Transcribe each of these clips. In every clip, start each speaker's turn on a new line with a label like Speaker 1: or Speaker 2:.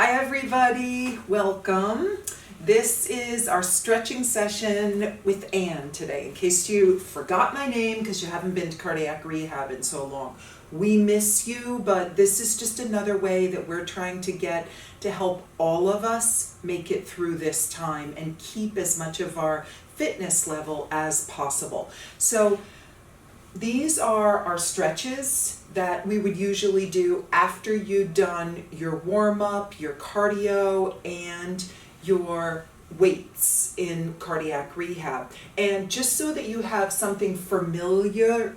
Speaker 1: Hi everybody, welcome. This is our stretching session with Ann today. In case you forgot my name because you haven't been to cardiac rehab in so long. We miss you, but this is just another way that we're trying to get to help all of us make it through this time and keep as much of our fitness level as possible. So these are our stretches that we would usually do after you've done your warm-up, your cardio, and your weights in cardiac rehab. And just so that you have something familiar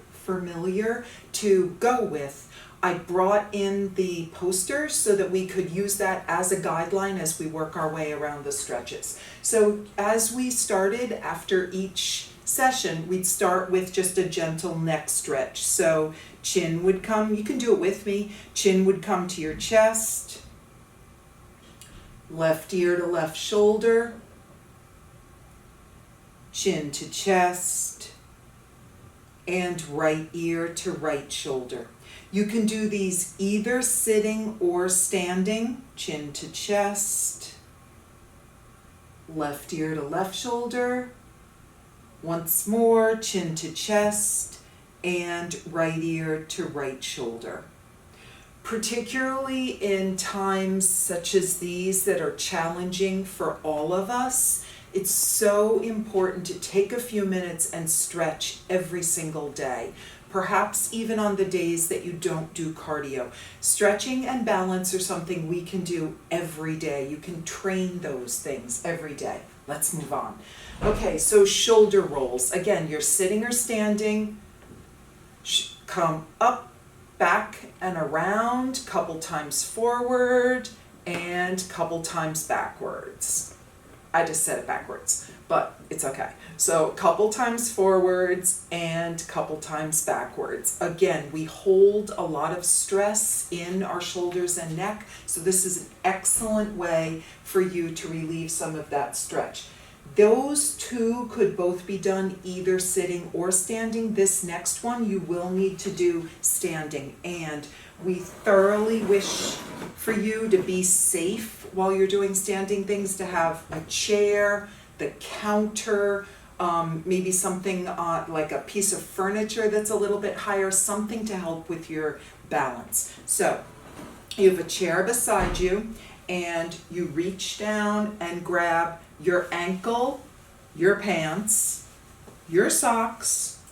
Speaker 1: to go with, I brought in the posters so that we could use that as a guideline as we work our way around the stretches. So as we started, after each session, we'd start with just a gentle neck stretch. So chin would come, you can do it with me, chin would come to your chest, left ear to left shoulder, chin to chest, and right ear to right shoulder. You can do these either sitting or standing, chin to chest, left ear to left shoulder, once more, chin to chest, and right ear to right shoulder. Particularly in times such as these that are challenging for all of us, it's so important to take a few minutes and stretch every single day. Perhaps even on the days that you don't do cardio. Stretching and balance are something we can do every day. You can train those things every day. Let's move on. Okay, so shoulder rolls. Again, you're sitting or standing. Come up, back, and around. Couple times forward and couple times backwards. I just said it backwards, but it's okay. So couple times forwards and couple times backwards. Again, we hold a lot of stress in our shoulders and neck, so this is an excellent way for you to relieve some of that stretch. Those two could both be done either sitting or standing. This next one you will need to do standing, and we thoroughly wish for you to be safe while you're doing standing things, to have a chair, the counter, maybe something like a piece of furniture that's a little bit higher, something to help with your balance. So you have a chair beside you and you reach down and grab your ankle, your pants, your socks,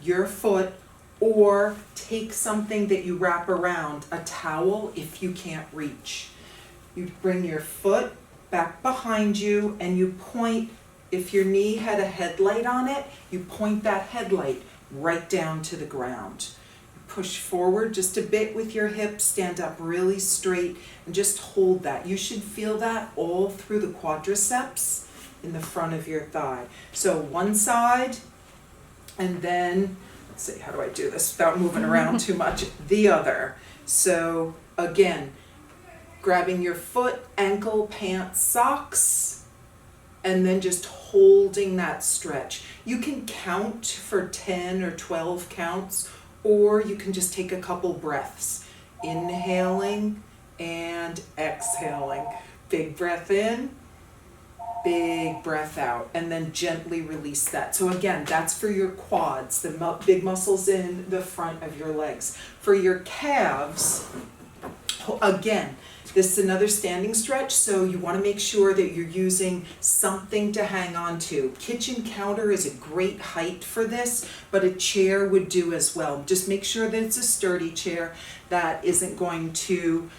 Speaker 1: your foot, or take something that you wrap around, a towel if you can't reach. You bring your foot back behind you and you point, if your knee had a headlight on it, you point that headlight right down to the ground. Push forward just a bit with your hips, stand up really straight, and just hold that. You should feel that all through the quadriceps in the front of your thigh. So one side, and then, let's see, how do I do this without moving around too much? The other. So again, grabbing your foot, ankle, pants, socks, and then just holding that stretch. You can count for 10 or 12 counts, or you can just take a couple breaths. Inhaling and exhaling. Big breath in, big breath out, and then gently release that. So again, that's for your quads, the big muscles in the front of your legs. For your calves, again, this is another standing stretch, so you want to make sure that you're using something to hang on to. Kitchen counter is a great height for this, but a chair would do as well. Just make sure that it's a sturdy chair that isn't going to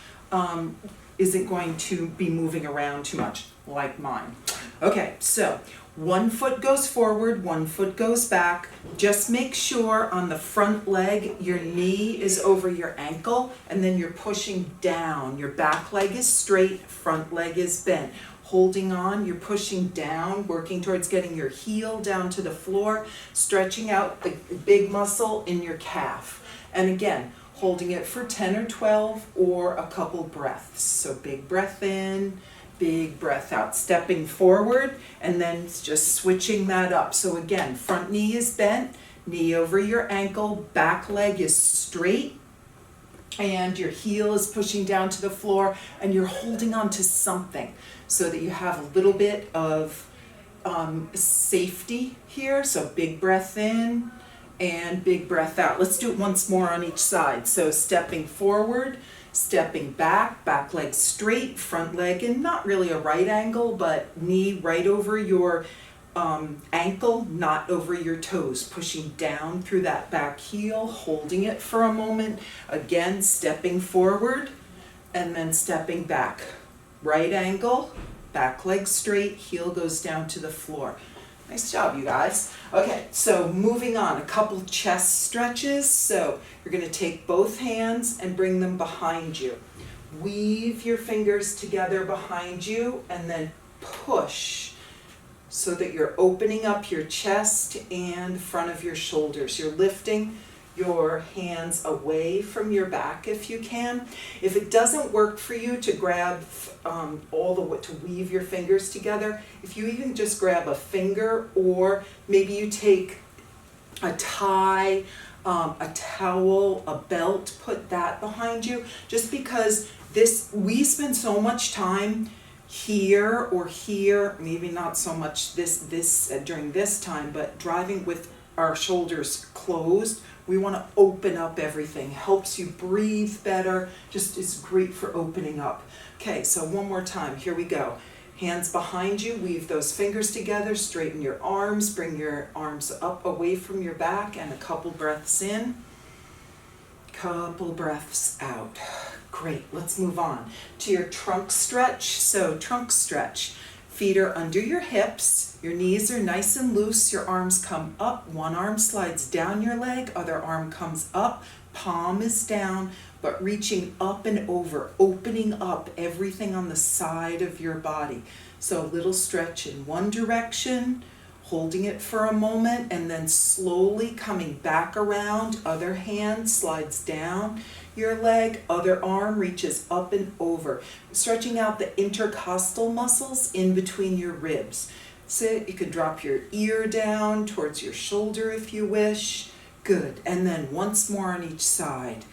Speaker 1: be moving around too much, like mine. Okay, so one foot goes forward, one foot goes back. Just make sure on the front leg, your knee is over your ankle, and then you're pushing down. Your back leg is straight, front leg is bent. Holding on, you're pushing down, working towards getting your heel down to the floor, stretching out the big muscle in your calf. And again, holding it for 10 or 12 or a couple breaths. So big breath in, big breath out, stepping forward, and then just switching that up. So again, front knee is bent, knee over your ankle, back leg is straight, and your heel is pushing down to the floor, and you're holding on to something so that you have a little bit of safety here. So big breath in and big breath out. Let's do it once more on each side. So stepping forward, stepping back, back leg straight, front leg in not really a right angle, but knee right over your ankle, not over your toes, pushing down through that back heel, holding it for a moment. Again, stepping forward and then stepping back. Right angle, back leg straight, heel goes down to the floor. Nice job, you guys. Okay, so moving on, a couple chest stretches. So you're going to take both hands and bring them behind you. Weave your fingers together behind you and then push so that you're opening up your chest and front of your shoulders. You're lifting your hands away from your back if you can. If it doesn't work for you to grab to weave your fingers together, if you even just grab a finger, or maybe you take a tie, a towel, a belt, put that behind you, just because we spend so much time here or here, maybe not so much during this time, but driving with our shoulders closed. We want to open up everything. Helps you breathe better, just is great for opening up. Okay, so one more time, here we go. Hands behind you, weave those fingers together, straighten your arms, bring your arms up away from your back, and a couple breaths in, couple breaths out. Great, let's move on to your trunk stretch. So trunk stretch, feet are under your hips, your knees are nice and loose, your arms come up, one arm slides down your leg, other arm comes up, palm is down, but reaching up and over, opening up everything on the side of your body. So a little stretch in one direction, holding it for a moment, and then slowly coming back around, other hand slides down your leg, other arm reaches up and over, stretching out the intercostal muscles in between your ribs. Sit, you can drop your ear down towards your shoulder if you wish. Good, and then once more on each side.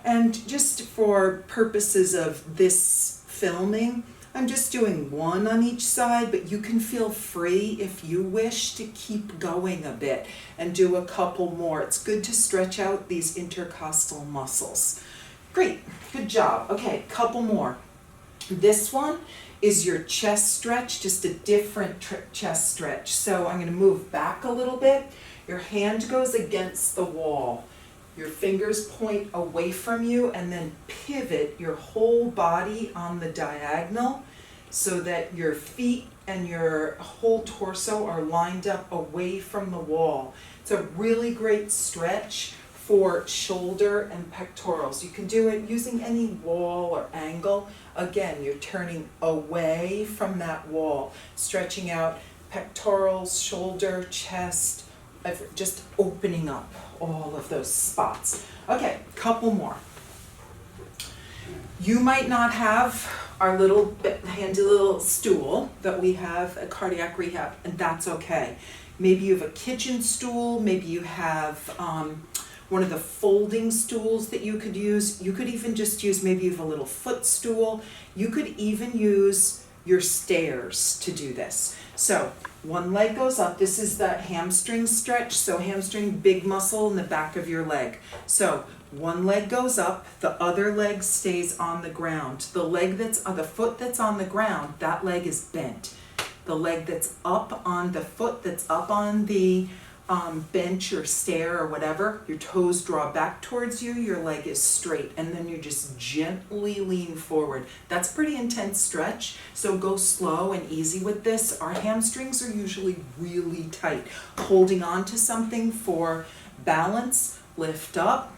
Speaker 1: And just for purposes of this filming, I'm just doing one on each side, but you can feel free if you wish to keep going a bit and do a couple more. It's good to stretch out these intercostal muscles. Great, good job. Okay, couple more. This one is your chest stretch, just a different chest stretch. So I'm going to move back a little bit. Your hand goes against the wall. Your fingers point away from you, and then pivot your whole body on the diagonal so that your feet and your whole torso are lined up away from the wall. It's a really great stretch for shoulder and pectorals. You can do it using any wall or angle. Again, you're turning away from that wall, stretching out pectorals, shoulder, chest, just opening up all of those spots. Okay, couple more. You might not have our little handy little stool that we have at cardiac rehab, and that's okay. Maybe you have a kitchen stool, maybe you have one of the folding stools that you could use. You could even just use, maybe you have a little footstool. You could even use your stairs to do this. So one leg goes up. This is the hamstring stretch. So hamstring, big muscle in the back of your leg. So one leg goes up, the other leg stays on the ground. The leg the foot that's on the ground, that leg is bent. The leg that's up on the foot that's up on the bench or stair or whatever, your toes draw back towards you, your leg is straight, and then you just gently lean forward. That's pretty intense stretch, so go slow and easy with this. Our hamstrings are usually really tight. Holding on to something for balance, lift up,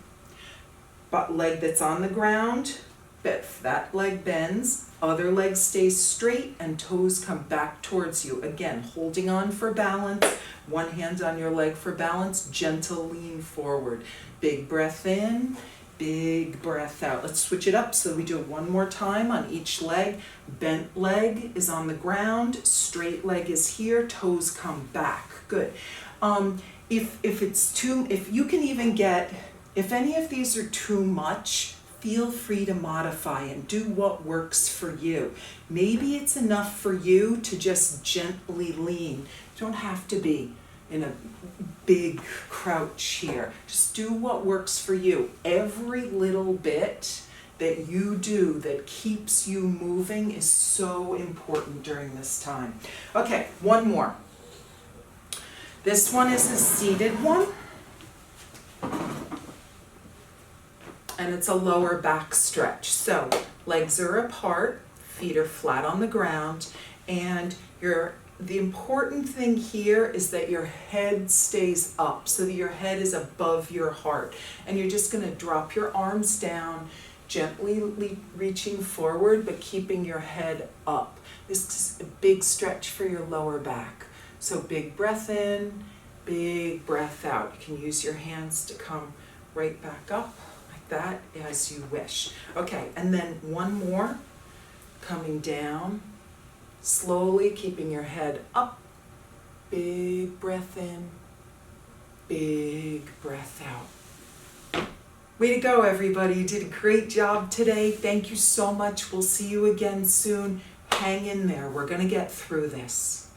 Speaker 1: but leg that's on the ground, that leg bends, other leg stays straight, and toes come back towards you. Again, holding on for balance, one hand on your leg for balance, gentle lean forward. Big breath in, big breath out. Let's switch it up so we do it one more time on each leg. Bent leg is on the ground, straight leg is here, toes come back. Good. If any of these are too much feel free to modify and do what works for you. Maybe it's enough for you to just gently lean. You don't have to be in a big crouch here. Just do what works for you. Every little bit that you do that keeps you moving is so important during this time. Okay, one more. This one is a seated one. And it's a lower back stretch. So legs are apart, feet are flat on the ground, and the important thing here is that your head stays up, so that your head is above your heart. And you're just going to drop your arms down, gently reaching forward, but keeping your head up. This is a big stretch for your lower back. So big breath in, big breath out. You can use your hands to come right back up like that as you wish. Okay, and then one more, coming down, slowly keeping your head up, big breath in, big breath out. Way to go, everybody. You did a great job today. Thank you so much. We'll see you again soon. Hang in there. We're going to get through this.